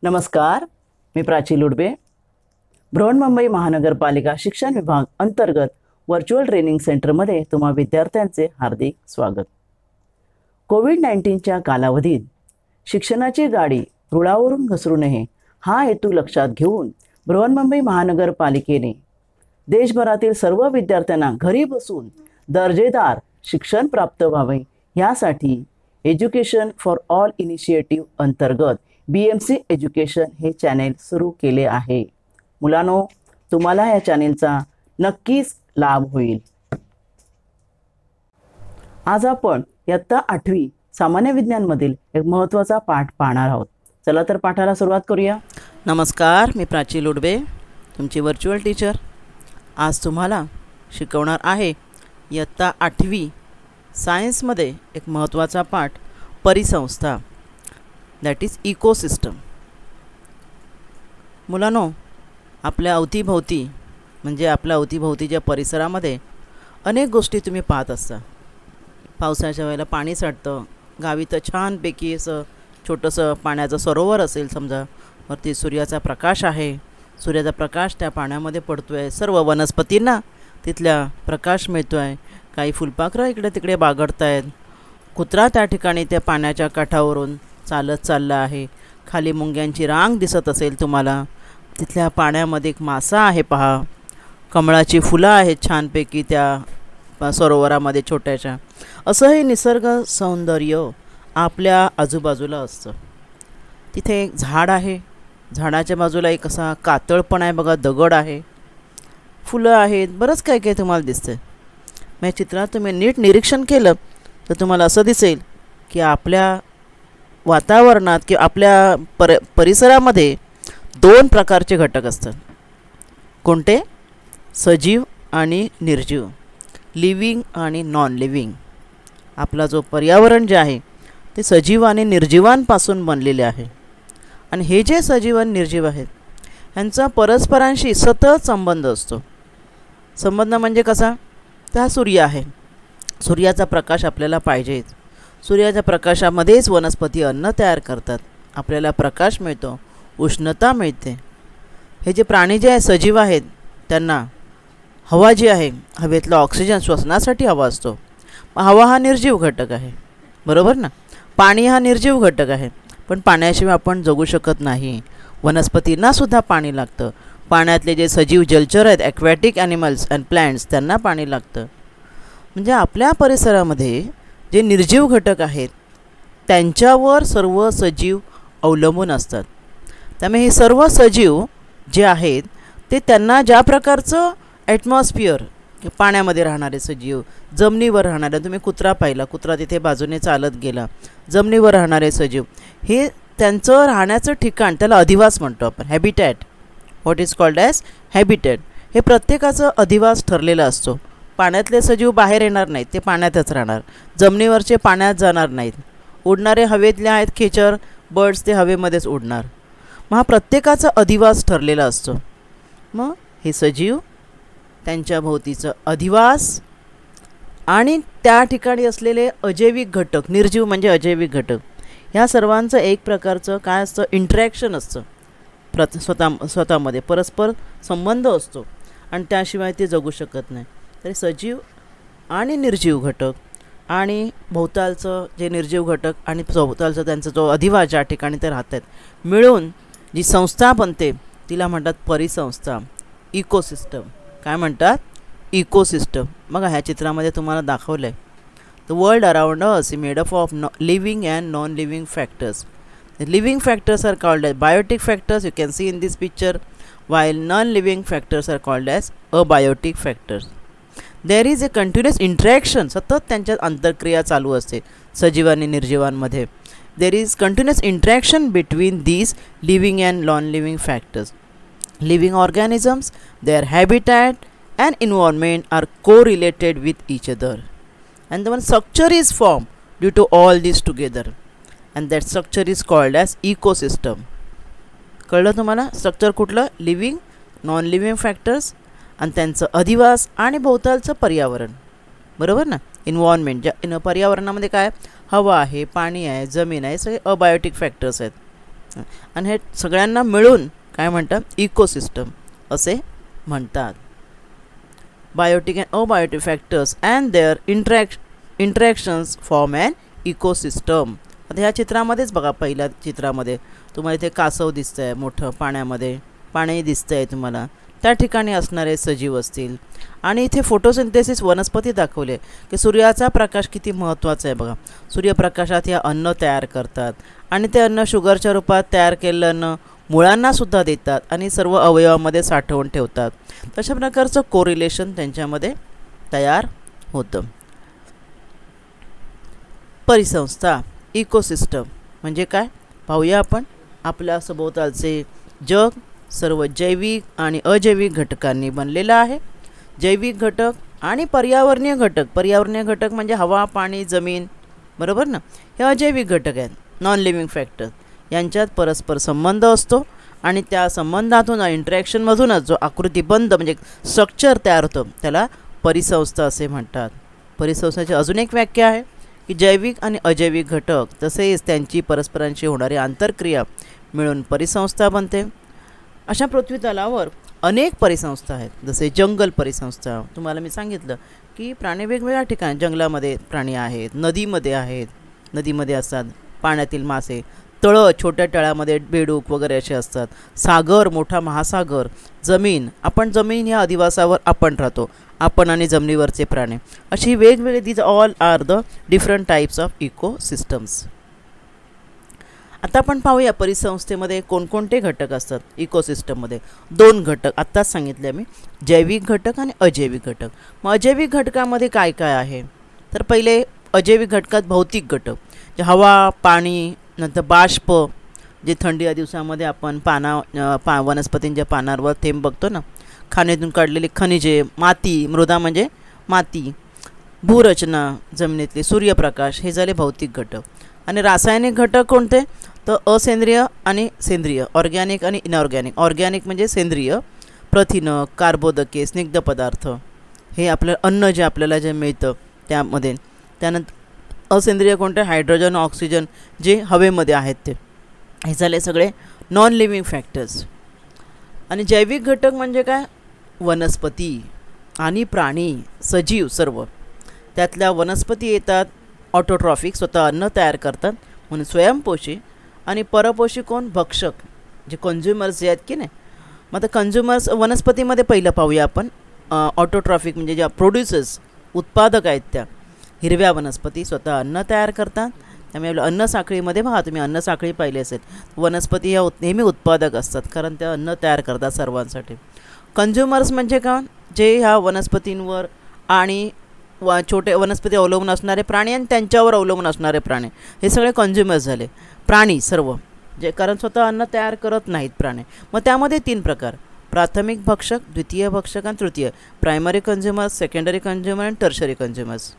नमस्कार, मी प्राची लुडबे. बृहन्मुंबई महानगरपालिका शिक्षण विभाग अंतर्गत व्हर्च्युअल ट्रेनिंग सेंटरमध्ये तुम्हा विद्यार्थ्यांचे हार्दिक स्वागत. कोविड-19च्या कालावधीत शिक्षणाची गाडी रुळावरून घसरू नये हा हेतू लक्षात घेऊन बृहन्मुंबई महानगरपालिकेने देशभरातील सर्व विद्यार्थ्यांना घरी बसून दर्जेदार शिक्षण प्राप्त व्हावे यासाठी एज्युकेशन फॉर ऑल इनिशिएटिव्ह अंतर्गत BMC एज्युकेशन हे चॅनेल सुरू केले आहे. मुलांनो, तुम्हाला या चॅनेलचा नक्कीच लाभ होईल. आज आपण इयत्ता 8वी सामान्य विज्ञानमधील एक महत्त्वाचा पाठ पाहणार आहोत. चला तर पाठाला सुरुवात करूया. नमस्कार, मी प्राची लुडबे, तुमची व्हर्च्युअल टीचर. आज तुम्हाला शिकवणार आहे इयत्ता 8वी सायन्समध्ये एक महत्त्वाचा पाठ परिसंस्था, दॅट इज इकोसिस्टम. मुलांनो, आपल्या अवतीभोवती म्हणजे आपल्या अवतीभोवतीच्या परिसरामध्ये अनेक गोष्टी तुम्ही पाहत असता. पावसाच्या वेळेला पाणी साठतं, गावी तर छानपैकी असं छोटंसं पाण्याचं सरोवर असेल समजा, वरती सूर्याचा प्रकाश आहे, सूर्याचा प्रकाश त्या पाण्यामध्ये पडतो आहे, सर्व वनस्पतींना तिथल्या प्रकाश मिळतो आहे, काही फुलपाखरं इकडे तिकडे बागडत आहेत, कुत्रा त्या ठिकाणी त्या पाण्याच्या काठावरून चालत चालला आहे, खाली मुंग्यांची रांग दिसत असेल तुम्हाला, तिथल्या पाण्यामध्ये एक मासा आहे पहा, कमळाची फुलं आहेत छानपैकी त्या सरोवरामध्ये छोट्याशा. असं हे निसर्ग सौंदर्य आपल्या आजूबाजूला असतं. तिथे एक झाड आहे, झाडाच्या बाजूला एक असा कातळ पण आहे बघा, दगड आहे, फुलं आहेत, बरंच काय काय तुम्हाला दिसतं. मग चित्रात तुम्ही नीट निरीक्षण केलं तर तुम्हाला असं दिसेल की आपल्या वातावरणात किंवा आपल्या परिसरामध्ये दोन प्रकारचे घटक असतात. कोणते? सजीव आणि निर्जीव, लिव्हिंग आणि नॉन लिव्हिंग. आपला जो पर्यावरण जे आहे ते सजीव आणि निर्जीवांपासून बनलेले आहे. आणि हे जे सजीव आणि निर्जीव आहेत यांचा परस्परांशी सतत संबंध असतो. संबंध म्हणजे कसा? तर हा सूर्य आहे, सूर्याचा प्रकाश आपल्याला पाहिजेच. सूर्याच्या प्रकाशामध्येच वनस्पती अन्न तयार करतात, आपल्याला प्रकाश मिळतो, उष्णता मिळते. हे जे प्राणी जे आहे सजीव आहेत त्यांना हवा जी आहे, हवेतला ऑक्सिजन श्वसनासाठी हवा असतो. हवा हा निर्जीव घटक आहे, बरोबर ना. पाणी हा निर्जीव घटक आहे, पण पाण्याशिवाय आपण जगू शकत नाही. वनस्पतींनासुद्धा पाणी लागतं. पाण्यातले जे सजीव जलचर आहेत, ॲक्वॅटिक ॲनिमल्स अँड प्लॅन्ट्स, त्यांना पाणी लागतं. म्हणजे आपल्या परिसरामध्ये जे निर्जीव घटक आहेत त्यांच्यावर सर्व सजीव अवलंबून असतात. त्यामुळे हे सर्व सजीव जे आहेत ते त्यांना ज्या प्रकारचं ॲटमॉस्फिअर, पाण्यामध्ये राहणारे सजीव, जमिनीवर राहणारे, तुम्ही कुत्रा पाहिला, कुत्रा तिथे बाजूने चालत गेला, जमिनीवर राहणारे सजीव, हे त्यांचं राहण्याचं ठिकाण, त्याला अधिवास म्हणतो आपण, habitat. What is called as habitat. हे प्रत्येकाचं अधिवास ठरलेला असतो. पाण्यातले सजीव बाहेर येणार नाहीत, ते पाण्यातच राहणार. जमिनीवरचे पाण्यात जाणार नाहीत. उडणारे हवेतले आहेत खेचर, बर्ड्स, ते हवेमध्येच उडणार. मग हा प्रत्येकाचा अधिवास ठरलेला असतो. मग हे सजीव, त्यांच्या भोवतीचं अधिवास आणि त्या ठिकाणी असलेले अजैविक घटक, निर्जीव म्हणजे अजैविक घटक, ह्या सर्वांचं एक प्रकारचं काय असतं? इंटरॅक्शन असतं. स्वतःमध्ये परस्पर संबंध असतो आणि त्याशिवाय ते जगू शकत नाही. तरी सजीव आणि निर्जीव घटक आणि भोवतालचं जे निर्जीव घटक आणि भोवतालचं त्यांचा जो अधिवास ज्या ठिकाणी ते राहत आहेत मिळून जी संस्था बनते तिला म्हणतात परिसंस्था, इकोसिस्टम. काय म्हणतात? इकोसिस्टम. मग ह्या चित्रामध्ये तुम्हाला दाखवलं आहे the world around us is made up of living and non living factors. Living factors are called as biotic factors, you can see in this picture, while non-living factors are called as abiotic factors. There is a continuous interaction, सतत त्यांच्यात आंतरक्रिया चालू असते सजीव आणि निर्जीवांमध्ये. There is continuous interaction between these living and non-living factors. Living organisms, their habitat and environment are correlated with each other, and the one structure is formed due to all these together, and that structure is called as ecosystem. कळलं तुम्हाला? Structure कुठलं? Living, non living factors आणि त्यांचं अधिवास आणि भोवतालचं पर्यावरण, बरोबर ना. इन्व्हायरमेंट, ज्या पर्यावरणामध्ये काय? हवा आहे, पाणी आहे, जमीन आहे, सगळे अबायोटिक फॅक्टर्स आहेत. आणि हे सगळ्यांना मिळून काय म्हणतात, इकोसिस्टम असे म्हणतात. Biotic and abiotic factors and their interactions form and ecosystem. आता ह्या चित्रामध्येच बघा, पहिल्या चित्रामध्ये तुम्हाला इथे कासव दिसतं आहे मोठं पाण्यामध्ये, पाणी दिसतं आहे तुम्हाला, त्या ठिकाणी असणारे सजीव असतील. आणि इथे फोटोसिंथेसिस वनस्पती दाखवले की सूर्याचा प्रकाश किती महत्त्वाचा आहे बघा. सूर्यप्रकाशात हे अन्न तयार करतात आणि ते अन्न शुगरच्या रूपात तयार केलेलं अन्न मुळांनासुद्धा देतात आणि सर्व अवयवामध्ये साठवून ठेवतात. तशा प्रकारचं कोरिलेशन त्यांच्यामध्ये तयार होतं. परिसंस्था, इकोसिस्टम म्हणजे काय पाहूया आपण. आपल्या सभोवतालचे जग सर्व जैविक आणि अजैविक घटकांनी बनलेलं आहे. जैविक घटक आणि पर्यावरणीय घटक. पर्यावरणीय घटक म्हणजे हवा, पाणी, जमीन, बरोबर ना. हे अजैविक घटक आहेत, नॉन लिव्हिंग फॅक्टर. यांच्यात परस्पर संबंध असतो आणि त्या संबंधातून इंटरॅक्शनमधूनच जो आकृतिबंध म्हणजे स्ट्रक्चर तयार होतं त्याला परिसंस्था असे म्हणतात. परिसंस्थेची अजून एक व्याख्या आहे की जैविक आणि अजैविक घटक तसेच त्यांची परस्परांशी होणारी आंतरक्रिया मिळून परिसंस्था बनते. अशा पृथ्वी तलावर अनेक परिसंस्था आहेत. जसे जंगल परिसंस्था, तुम्हाला मी सांगितलं की प्राणी वेगवेगळ्या ठिकाणी जंगलामध्ये प्राणी आहेत, नदीमध्ये आहेत, नदीमध्ये असतात पाण्यातील मासे, तळं छोट्या तळ्यामध्ये बेडूक वगैरे असे असतात, सागर मोठा महासागर, जमीन, आपण जमीन ह्या अधिवासावर आपण राहतो, आपण आणि जमिनीवरचे प्राणी, अशी वेगवेगळे these all are the different types of ecosystems. आता आपण पाहूया परिसंस्थेमध्ये कोणकोणते घटक असतात. इकोसिस्टममध्ये 2 घटक आत्ताच सांगितले मी, जैविक घटक आणि अजैविक घटक. मग अजैविक घटकामध्ये काय काय आहे तर पहिले अजैविक घटकात भौतिक घटक, जे हवा, पाणी, नंतर बाष्प, जे थंडी या दिवसामध्ये आपण वनस्पतींच्या पानांवर थेंब बघतो ना, खाणीतून काढलेली खनिजे, माती, मृदा म्हणजे माती, भूरचना जमिनीतली, सूर्यप्रकाश, हे झाले भौतिक घटक. आणि रासायनिक घटक कोणते तर असेंद्रिय आणि सेंद्रिय, ऑर्गॅनिक आणि इनऑर्गॅनिक. ऑर्गॅनिक म्हणजे सेंद्रिय, प्रथिनं, कार्बोदके, स्निग्ध पदार्थ, हे आपलं अन्न जे आपल्याला जे मिळतं त्यामध्ये. त्यानंतर असेंद्रिय कोणते, हायड्रोजन, ऑक्सिजन जे हवेमध्ये आहेत ते, हे झाले सगळे नॉन लिव्हिंग फॅक्टर्स. आणि जैविक घटक म्हणजे काय, वनस्पती आणि प्राणी, सजीव सर्व. त्यातल्या वनस्पती येतात ऑटोट्रॉफिक, स्वतः अन्न तयार करतात म्हणून स्वयंपोषी. आणि परपोषी कोण, भक्षक, जे कन्झ्युमर्स जे आहेत की नाही. मग आता कन्झ्युमर्स वनस्पतीमध्ये पहिलं पाहूया आपण. ऑटोट्रॉफिक म्हणजे ज्या प्रोड्युसर्स, उत्पादक आहेत त्या हिरव्या वनस्पती स्वतः अन्न तयार करतात. त्यामुळे आपल्या अन्न साखळीमध्ये बघा, तुम्ही अन्न साखळी पाहिली असेल, वनस्पती ह्या नेहमी उत्पादक असतात कारण त्या अन्न तयार करतात सर्वांसाठी. कन्झ्युमर्स म्हणजे का, जे ह्या वनस्पतींवर आणि छोटे वनस्पती अवलंबून असणारे प्राणी आणि त्यांच्यावर अवलंबून असणारे प्राणी, हे सगळे कन्झ्युमर्स झाले. प्राणी सर्व जे कारण स्वतः अन्न तयार करत नाहीत प्राणी. मग त्यामध्ये 3 प्रकार, प्राथमिक भक्षक, द्वितीय भक्षक आणि तृतीय. प्रायमरी कन्झ्युमर्स, सेकंडरी कन्झ्युमर आणि टर्शरी कन्झ्युमर्स.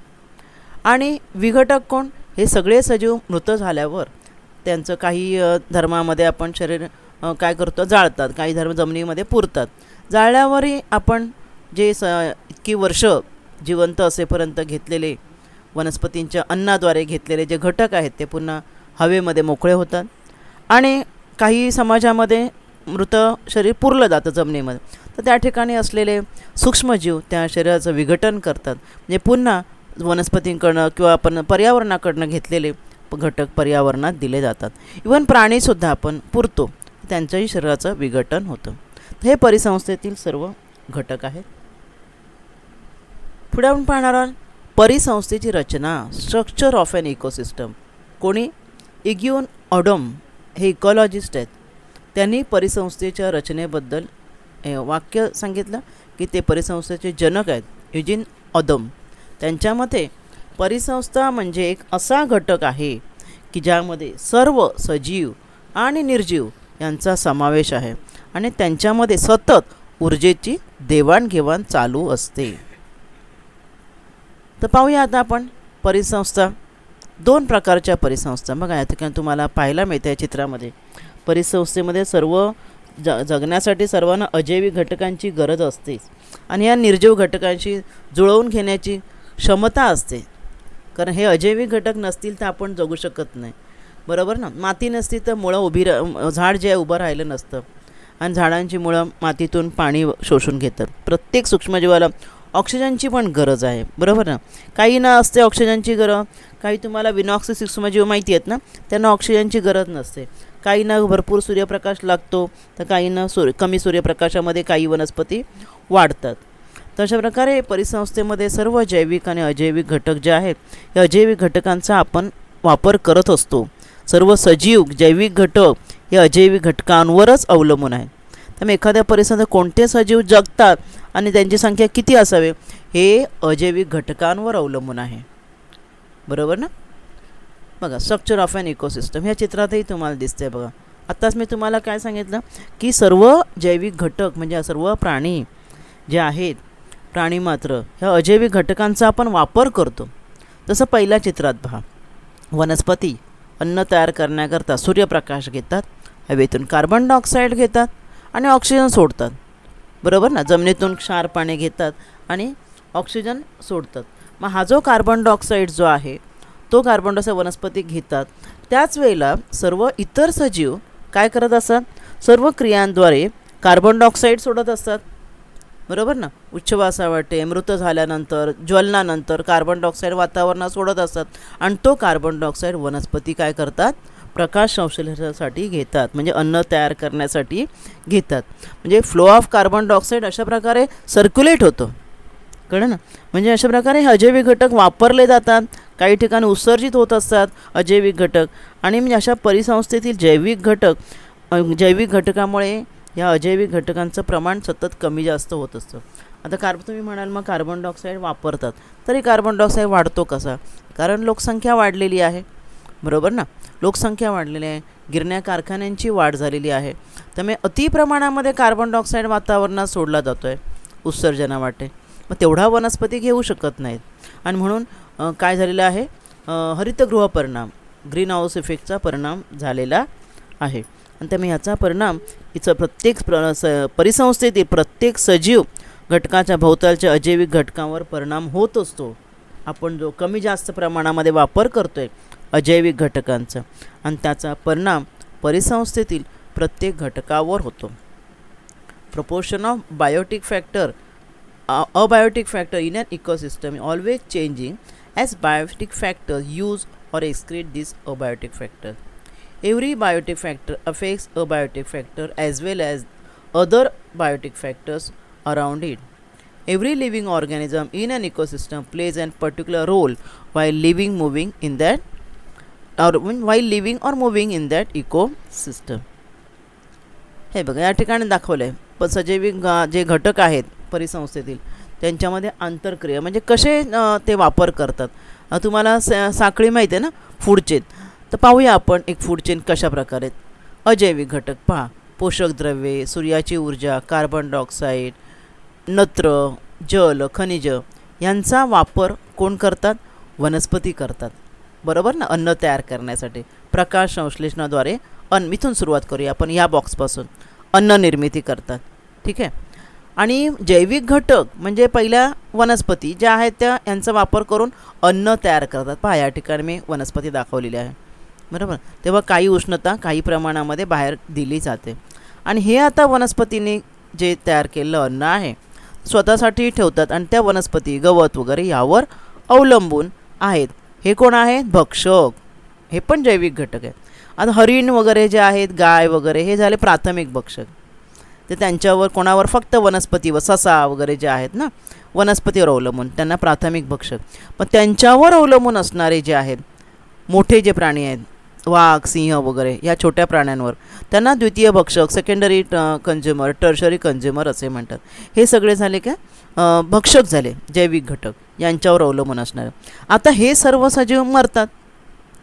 आणि विघटक कोण, हे सगळे सजीव मृत झाल्यावर त्यांचं काही धर्मामध्ये आपण शरीर काय करतो, जाळतात, काही धर्म जमिनीमध्ये पुरतात. जाळल्यावरही आपण जे इतकी वर्ष जिवंत असेपर्यंत घेतलेले वनस्पतींच्या अन्नाद्वारे घेतलेले जे घटक आहेत ते पुन्हा हवेमध्ये मोकळे होतात. आणि काही समाजामध्ये मृत शरीर पुरलं जातं जमिनीमध्ये, तर त्या ठिकाणी असलेले सूक्ष्मजीव त्या शरीराचं विघटन करतात, म्हणजे पुन्हा वनस्पतींकडनं किंवा आपण पर्यावरणाकडनं घेतलेले घटक पर्यावरणात दिले जातात. इव्हन प्राणीसुद्धा आपण पुरतो, त्यांच्याही शरीराचं विघटन होतं. तर हे परिसंस्थेतील सर्व घटक आहेत. पुढे आपण पाहणार आहोत परिसंस्थेची रचना, स्ट्रक्चर ऑफ ॲन इकोसिस्टम. कोणी, इग्यून ऑडम हे इकॉलॉजिस्ट आहेत. त्यांनी परिसंस्थेच्या रचनेबद्दल वाक्य सांगितलं की ते परिसंस्थेचे जनक आहेत, युजीन ऑडम. त्यांच्या मते परिसंस्था म्हणजे एक असा घटक आहे की ज्यामध्ये सर्व सजीव आणि निर्जीव यांचा समावेश आहे आणि त्यांच्यामध्ये सतत ऊर्जेची देवाणघेवाण चालू असते. तर पाहूया आता आपण परिसंस्था. 2 प्रकारच्या परिसंस्था बघा या ठिकाणी तुम्हाला पाहायला मिळते या चित्रामध्ये. परिसंस्थेमध्ये सर्व जगण्यासाठी सर्वांना अजैविक घटकांची गरज असते आणि या निर्जीव घटकांशी जुळवून घेण्याची क्षमता असते, कारण हे अजैविक घटक नसतील तर आपण जगू शकत नाही. बरोबर ना. माती नसती तर मुळं झाड जे आहे उभं राहिलं नसतं आणि झाडांची मुळं मातीतून पाणी शोषून घेतात. प्रत्येक सूक्ष्मजीवाला ऑक्सिजनची पण गरज आहे, बरोबर ना. काही ना असते ऑक्सिजनची गरज, काही तुम्हाला विनॉक्स सूक्ष्मजीव माहिती आहेत ना, त्यांना ऑक्सिजनची गरज नसते. काहींना भरपूर सूर्यप्रकाश लागतो तर काहींना कमी सूर्यप्रकाशामध्ये काही वनस्पती वाढतात. तर अशा प्रकारे परिसंस्थेमध्ये सर्व जैविक आणि अजैविक घटक जे आहेत या अजैविक घटकांचा आपण वापर करत असतो. सर्व सजीव जैविक घटक हे अजैविक घटकांवरच अवलंबून आहेत. त्यामुळे एखाद्या परिसरात कोणते सजीव जगतात आणि त्यांची संख्या किती असावे हे अजैविक घटकांवर अवलंबून आहे, बरोबर ना. बघा स्ट्रक्चर ऑफ ॲन इकोसिस्टम ह्या चित्रातही तुम्हाला दिसते. बघा आत्ताच मी तुम्हाला काय सांगितलं की सर्व जैविक घटक म्हणजे सर्व प्राणी जे आहेत प्राणी मात्र ह्या अजैविक घटकांचा आपण वापर करतो. जसं पहिल्या चित्रात पहा, वनस्पती अन्न तयार करण्याकरता सूर्यप्रकाश घेतात, हवेतून कार्बन डायऑक्साईड घेतात आणि ऑक्सिजन सोडतात, बरोबर ना. जमिनीतून क्षार पाणी घेतात आणि ऑक्सिजन सोडतात. मग हा जो कार्बन डायऑक्साईड जो आहे तो कार्बन डायऑक्साईड वनस्पती घेतात. त्याच वेळेला सर्व इतर सजीव काय करत असतात, सर्व क्रियांद्वारे कार्बन डायऑक्साईड सोडत असतात, बरोबर ना. उच्छवासावाटे मृत झाल्यानंतर ज्वलनानंतर कार्बन डायऑक्साईड वातावरणात सोडत असतात आणि तो कार्बन डायऑक्साईड वनस्पती काय करतात, प्रकाश संश्लेषणासाठी घेतात, म्हणजे अन्न तयार करण्यासाठी घेतात. म्हणजे फ्लो ऑफ कार्बन डायऑक्साईड अशा प्रकारे सर्क्युलेट होतं, कळलं ना. म्हणजे अशा प्रकारे हे अजैविक घटक वापरले जातात, काही ठिकाणी उत्सर्जित होत असतात अजैविक घटक. आणि म्हणजे अशा परिसंस्थेतील जैविक घटकामुळे या अजैविक घटकांचं प्रमाण सतत कमी जास्त होत असतं. आता तुम्ही म्हणाल मग कार्बन डायऑक्साईड वापरतात तरी कार्बन डायऑक्साईड वाढतो कसा, कारण लोकसंख्या वाढलेली आहे, बरोबर ना. लोकसंख्या वाढलेली आहे, गिरण्या कारखान्यांची वाढ झालेली आहे, त्यामुळे अति प्रमाणामध्ये कार्बन डायऑक्साईड वातावरणात सोडला जातो आहे उत्सर्जनावाटे. मग तेवढा वनस्पती घेऊ शकत नाहीत आणि म्हणून काय झालेलं आहे, हरितगृह परिणाम ग्रीन हाऊस इफेक्टचा परिणाम झालेला आहे. आणि त्यामुळे ह्याचा परिणाम प्रत्येक परिसंस्थेतील प्रत्येक सजीव घटकाच्या भोवतालच्या अजैविक घटकांवर परिणाम होत असतो. आपण जो कमी जास्त प्रमाणामध्ये वापर करतो आहे अजैविक घटकांचा आणि त्याचा परिणाम परिसंस्थेतील प्रत्येक घटकावर होतो. Proportion of biotic factor abiotic factor in an ecosystem is always changing as biotic factors use or excrete this abiotic factor. Every biotic factor affects abiotic factor as well as other biotic factors around it. Every living organism in an ecosystem plays a particular role while living moving in that ecosystem. हे बघा या ठिकाणी दाखवलं आहे. पण सजैविक जे घटक आहेत परिसंस्थेतील त्यांच्यामध्ये आंतरक्रिया म्हणजे कसे ते वापर करतात. तुम्हाला साखळी माहिती आहे ना, फूड चेन. तर पाहूया आपण एक फूड चेन कशा प्रकारे. अजैविक घटक पहा, पोषक द्रव्ये, सूर्याची ऊर्जा, कार्बन डायऑक्साईड, नत्र, जल, खनिज यांचा वापर कोण करतात, वनस्पती करतात, बरोबर ना. अन्न तयार करण्यासाठी प्रकाश संश्लेषणाद्वारे इथून सुरुवात करूया आपण या बॉक्सपासून. अन्न निर्मिती करतात, ठीक आहे. आणि जैविक घटक म्हणजे पहिल्या वनस्पती ज्या आहेत त्या यांचा वापर करून अन्न तयार करतात. पहा या ठिकाणी मी वनस्पती दाखवलेली आहे, बरोबर. तेव्हा काही उष्णता काही प्रमाणामध्ये बाहेर दिली जाते आणि हे आता वनस्पतीने जे तयार केलेलं अन्न आहे स्वतःसाठी ठेवतात आणि त्या वनस्पती गवत वगैरे यावर अवलंबून आहेत. हे कोण आहेत, भक्षक. हे पण जैविक घटक आहेत. आता हरिण वगैरे जे आहेत, गाय वगैरे हे झाले प्राथमिक भक्षक. ते त्यांच्यावर कोणावर फक्त वनस्पतीवर ससा वगैरे जे आहेत ना वनस्पतीवर अवलंबून त्यांना प्राथमिक भक्षक. पण त्यांच्यावर अवलंबून असणारे जे आहेत मोठे जे प्राणी आहेत वाघ सिंह वगैरे या छोट्या प्राण्यांवर त्यांना द्वितीय भक्षक सेकंडरी कंझ्युमर टर्शरी कंझ्युमर असे म्हणतात. हे सगळे झाले का भक्षक झाले जैविक घटक यांच्यावर अवलंबून असणारे. आता हे सर्व सजीव मरतात,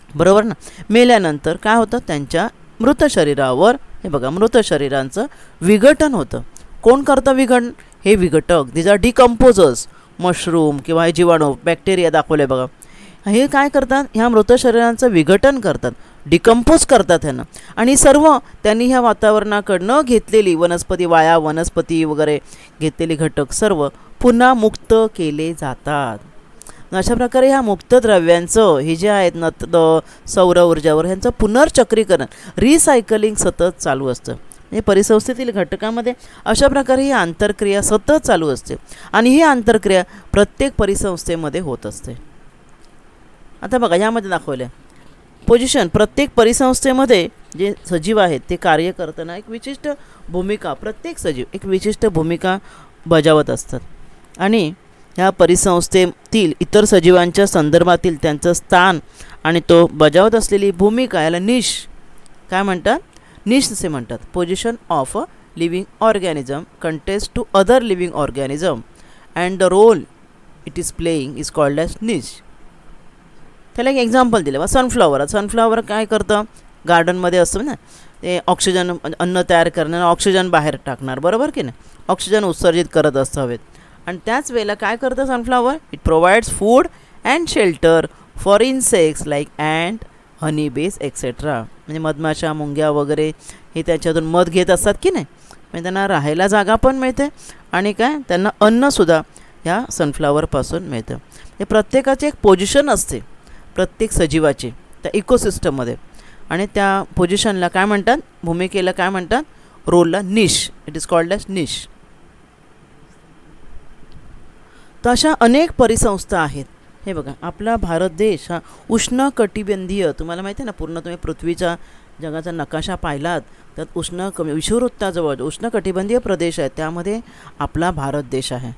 बरोबर ना. मेल्यानंतर काय होतं, त्यांच्या मृत शरीरावर हे बघा मृत शरीरांचं विघटन होतं. कोण करतं विघटन, हे विघटक. These are decomposers. मशरूम किंवा हे जीवाणू बॅक्टेरिया दाखवले बघा, हे काय करतात, ह्या मृत शरीरांचं विघटन करतात, डिकम्पोज करतात ह्यांना. आणि सर्व त्यांनी ह्या वातावरणाकडनं घेतलेली वनस्पती वगैरे घेतलेली घटक सर्व पुन्हा मुक्त केले जातात. अशा प्रकारे ह्या मुक्त द्रव्यांचं हे जे आहेत न सौर ऊर्जावर ह्यांचं पुनर्चक्रीकरण रिसायकलिंग सतत चालू असतं. म्हणजे परिसंस्थेतील घटकामध्ये अशा प्रकारे ही आंतरक्रिया सतत चालू असते आणि ही आंतरक्रिया प्रत्येक परिसंस्थेमध्ये होत असते. आता बघा यामध्ये दाखवलं पोझिशन. प्रत्येक परिसंस्थेमध्ये जे सजीव आहेत ते कार्य करताना एक विशिष्ट भूमिका, प्रत्येक सजीव एक विशिष्ट भूमिका बजावत असतात आणि ह्या परिसंस्थेतील इतर सजीवांच्या संदर्भातील त्यांचं स्थान आणि तो बजावत असलेली भूमिका याला निश काय म्हणतात, निश असे म्हणतात. Position of a living organism context to other living organism and the role it is playing is called as niche. त्याला एक एक्झाम्पल दिलं. सनफ्लॉवर काय करतं, गार्डनमध्ये असतं ना, ते ऑक्सिजन अन्न तयार करणार, ऑक्सिजन बाहेर टाकणार, बरोबर की नाही, ऑक्सिजन उत्सर्जित करत असतं हवेत. आणि त्याच वेळेला काय करतं sunflower, it provides food and shelter for insects like ant, honey bees etcetera. म्हणजे मधमाशा, मुंग्या वगैरे हे त्याच्यातून मध घेत असतात की नाही, म्हणजे त्यांना राहायला जागा पण मिळते आणि काय त्यांना अन्नसुद्धा ह्या सनफ्लॉवरपासून मिळतं. हे प्रत्येकाची एक पोझिशन असते प्रत्येक सजीवाची त्या इकोसिस्टममध्ये आणि त्या पोझिशनला काय म्हणतात, भूमिकेला काय म्हणतात, रोलला निश. इट इज कॉल्ड ॲज निश. तर अशा अनेक परिसंस्था आहेत. हे बघा आपला भारत देश हा उष्णकटिबंधीय, तुम्हाला माहिती आहे ना, पूर्ण तुम्ही पृथ्वीचा जगाचा नकाशा पाहिलात त्यात विषुववृत्ताजवळ उष्णकटिबंधीय प्रदेश आहे, त्यामध्ये आपला भारत देश आहे,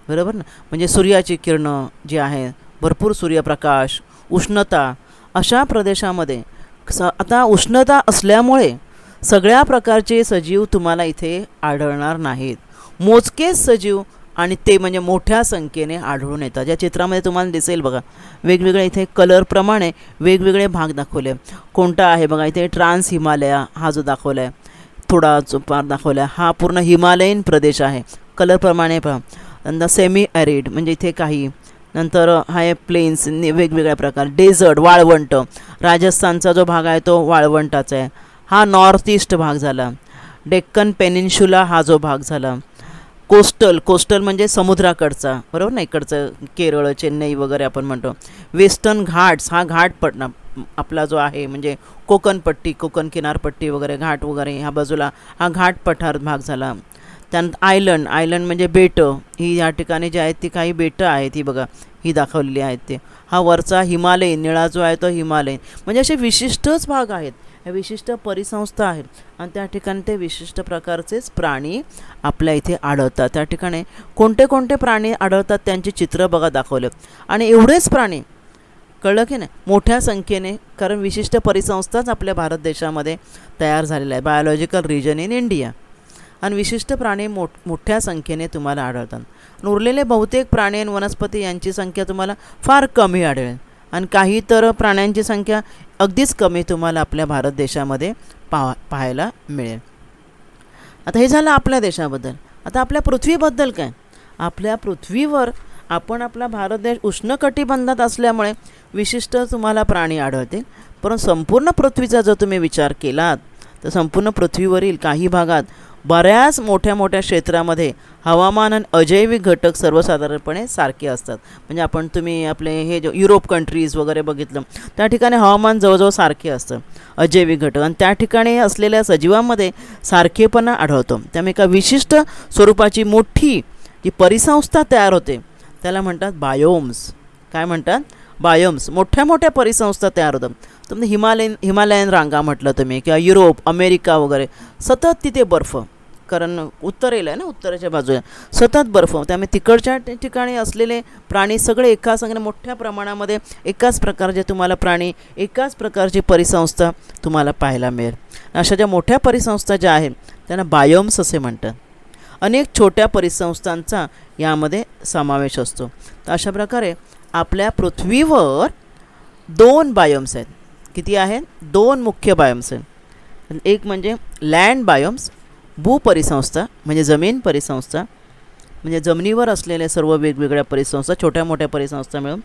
बरोबर ना. म्हणजे सूर्याची किरणं जी आहे, भरपूर सूर्यप्रकाश, उष्णता, अशा प्रदेशामध्ये आता उष्णता असल्यामुळे सगळ्या प्रकारचे सजीव तुम्हाला इथे आढळणार नाहीत. मोजकेच सजीव आणि ते म्हणजे मोठ्या संख्येने आढळून येतात. या चित्रामध्ये तुम्हाला दिसेल बघा, वेगवेगळे इथे कलरप्रमाणे वेगवेगळे भाग दाखवले. कोणता आहे बघा, इथे ट्रान्स हिमालया हा जो दाखवला आहे, थोडा पार दाखवला आहे, हा पूर्ण हिमालयन प्रदेश आहे कलरप्रमाणे. पहा नंतर सेमी ॲरिड म्हणजे इथे काही, नंतर हाय प्लेन्स वेगवेगळ्या प्रकार, डेझर्ट वाळवंट, राजस्थानचा जो भाग आहे तो वाळवंटाचा आहे, हा नॉर्थ ईस्ट भाग झाला. डेक्कन पेनिन्शुला हा जो भाग झाला. कोस्टल म्हणजे समुद्राकडचा, बरोबर ना, इकडचं केरळ, चेन्नई वगैरे आपण म्हणतो. वेस्टर्न घाट्स हा घाटपट्टा आपला जो आहे, म्हणजे कोकणपट्टी, कोकण किनारपट्टी वगैरे, घाट वगैरे ह्या बाजूला हा घाट पठार भाग झाला. त्यानंतर आयलंड म्हणजे बेटं, ही या ठिकाणी जी आहेत ती काही बेटं आहेत, ही बघा ही दाखवलेली आहेत. ते हा वरचा हिमालयन निळा जो आहे तो हिमालयन. म्हणजे असे विशिष्टच भाग आहेत, ह्या विशिष्ट परिसंस्था आहेत आणि त्या ठिकाणी ते विशिष्ट प्रकारचेच प्राणी आपल्या इथे आढळतात. त्या ठिकाणी कोणते कोणते प्राणी आढळतात त्यांची चित्र बघा दाखवले. आणि एवढेच प्राणी, कळलं की नाही, मोठ्या संख्येने, कारण विशिष्ट परिसंस्थाच आपल्या भारत देशामध्ये तयार झालेला आहे, बायोलॉजिकल रिजन इन इंडिया. आणि विशिष्ट प्राणी मोठ्या संख्येने तुम्हाला आढळतात. उरलेले बहुतेक प्राणी आणि वनस्पती यांची संख्या तुम्हाला फार कमी आढळेल आणि काही तर प्राण्यांची संख्या अगदीच कमी तुम्हाला आपल्या भारत देशामध्ये पाहायला मिळेल. आता हे झालं आपल्या देशाबद्दल. आता आपल्या पृथ्वीबद्दल काय, आपल्या पृथ्वीवर आपण आपला भारत देश उष्णकटिबंधात असल्यामुळे विशिष्ट तुम्हाला प्राणी आढळतील. परंतु संपूर्ण पृथ्वीचा जर तुम्ही विचार केलात तर संपूर्ण पृथ्वीवरील काही भागात बऱ्याच मोठ्या मोठ्या क्षेत्रामध्ये हवामान आणि अजैविक घटक सर्वसाधारणपणे सारखे असतात. म्हणजे तुम्ही आपले हे जो युरोप कंट्रीज वगैरे बघितलं त्या ठिकाणी हवामान जवळजवळ सारखे असतं, अजैविक घटक, आणि त्या ठिकाणी असलेल्या सजीवांमध्ये सारखेपणा आढळतो. त्यामुळे एका विशिष्ट स्वरूपाची मोठी जी परिसंस्था तयार होते त्याला म्हणतात बायोम्स. काय म्हणतात, बायोम्स. मोठ्या मोठ्या परिसंस्था तयार होतात. तुम्ही हिमालयन रांगा म्हटलं तुम्ही, किंवा युरोप, अमेरिका वगैरे, सतत तिथे बर्फ, कारण उत्तरेला आहे ना, उत्तरेच्या बाजूला सतत बर्फ, त्यामुळे तिकडच्या ठिकाणी असलेले प्राणी सगळे एका संख्येने मोठ्या प्रमाणामध्ये एकाच प्रकारचे तुम्हाला प्राणी, एकाच प्रकारची परिसंस्था तुम्हाला पाहायला मिळेल. अशा ज्या मोठ्या परिसंस्था ज्या आहेत त्यांना बायोम्स असे म्हणतात. अनेक छोट्या परिसंस्थांचा यामध्ये समावेश असतो. तर अशा प्रकारे आपल्या पृथ्वीवर 2 बायोम्स आहेत. किती आहेत, 2 मुख्य बायोम्स आहेत. एक म्हणजे लँड बायोम्स, भूपरिसंस्था म्हणजे जमीन परिसंस्था, म्हणजे जमिनीवर असलेल्या सर्व वेगवेगळ्या परिसंस्था, छोट्या मोठ्या परिसंस्था मिळून.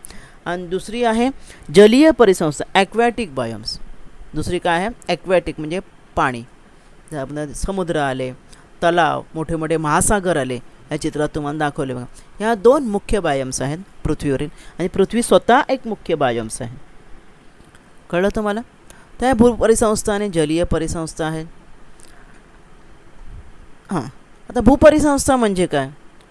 आणि दुसरी आहे जलीय परिसंस्था, ॲक्वॅटिक बायोम्स. दुसरी काय आहे, ॲक्वॅटिक म्हणजे पाणी, समुद्र आले, तलाव, मोठे मोठे महासागर आले, या चित्रात तुम्हाला दाखवले बघा. ह्या 2 मुख्य बायोम्स आहेत पृथ्वीवरील आणि पृथ्वी स्वतः एक मुख्य बायोम्स आहे. कळलं तुम्हाला? त्या भूपरिसंस्था आणि जलीय परिसंस्था आहेत. हां, आता भूपरिसंस्था म्हणजे काय?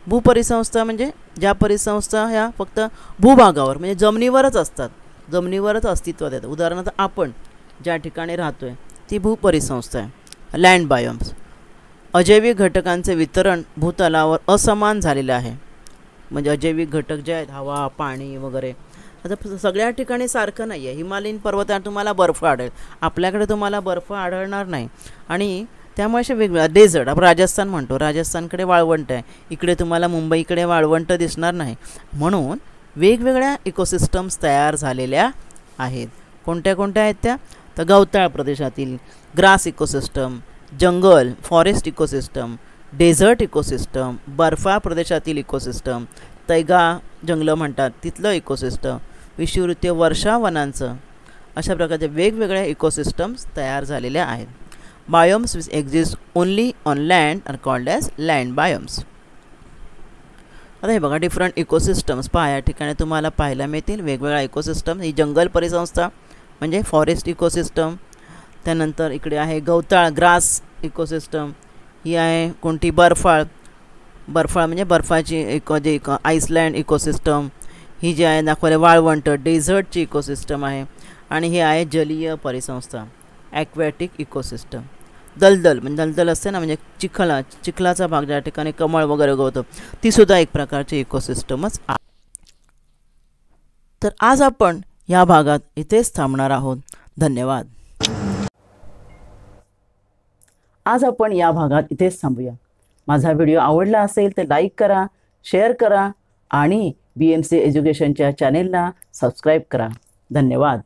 भूपरिसंस्था म्हणजे ज्या परिसंस्था ह्या फक्त भूभागावर म्हणजे जमिनीवरच असतात, जमिनीवरच अस्तित्वात येतात. उदाहरणार्थ आपण ज्या ठिकाणी राहतो आहे ती भूपरिसंस्था आहे. Land biomes. अजैविक घटकांचे वितरण भूतलावर असमान झालेलं आहे. म्हणजे अजैविक घटक जे आहेत हवा, पाणी वगैरे, आता सगळ्या ठिकाणी सारखं नाही आहे. हिमालयीन पर्वतावर तुम्हाला बर्फ आढळेल, आपल्याकडे तुम्हाला बर्फ आढळणार नाही. आणि त्यामुळे असे वेगवेगळ्या डेझर्ट, आपण राजस्थान म्हणतो, राजस्थानकडे वाळवंट आहे, इकडे तुम्हाला मुंबईकडे वाळवंट दिसणार नाही. म्हणून वेगवेगळ्या इकोसिस्टम्स तयार झालेल्या आहेत. कोणत्या कोणत्या आहेत त्या? तर गवताळ प्रदेशातील ग्रास इकोसिस्टम, जंगल फॉरेस्ट इकोसिस्टम, डेझर्ट इकोसिस्टम, बर्फाळ प्रदेशातील इकोसिस्टम, तैगा जंगलं म्हणतात तिथलं इकोसिस्टम, विषुववृत्तीय वर्षावनांचं, अशा प्रकारचे वेगवेगळ्या इकोसिस्टम्स तयार झालेल्या आहेत. Biomes which exist only on land are called as land biomes. आता हे बघा डिफरंट इकोसिस्टम्स पहा, या ठिकाणी तुम्हाला पाहायला मिळतील वेगवेगळ्या इकोसिस्टम. ही जंगल परिसंस्था म्हणजे फॉरेस्ट इकोसिस्टम. त्यानंतर इकडे आहे गवताळ ग्रास इकोसिस्टम. ही आहे कोणती? बर्फाळ म्हणजे बर्फाची जे आईसलँड इकोसिस्टम. ही जी आहे दाखवले वाळवंट डेझर्टची इकोसिस्टम आहे. आणि ही आहे जलीय परिसंस्था ॲक्वॅटिक इकोसिस्टम. दलदल म्हणजे दलदल असते ना, म्हणजे चिखलाचा भाग ज्या ठिकाणी कमळ वगैरे उगवतं, ती सुद्धा एक प्रकारची इकोसिस्टमच आहे. तर आज आपण या भागात इथेच थांबणार आहोत. धन्यवाद. आज आपण या भागात इथेच थांबूया. माझा व्हिडिओ आवडला असेल तर लाईक करा, शेअर करा आणि BMC एज्युकेशनच्या चॅनेलला सबस्क्राईब करा. धन्यवाद.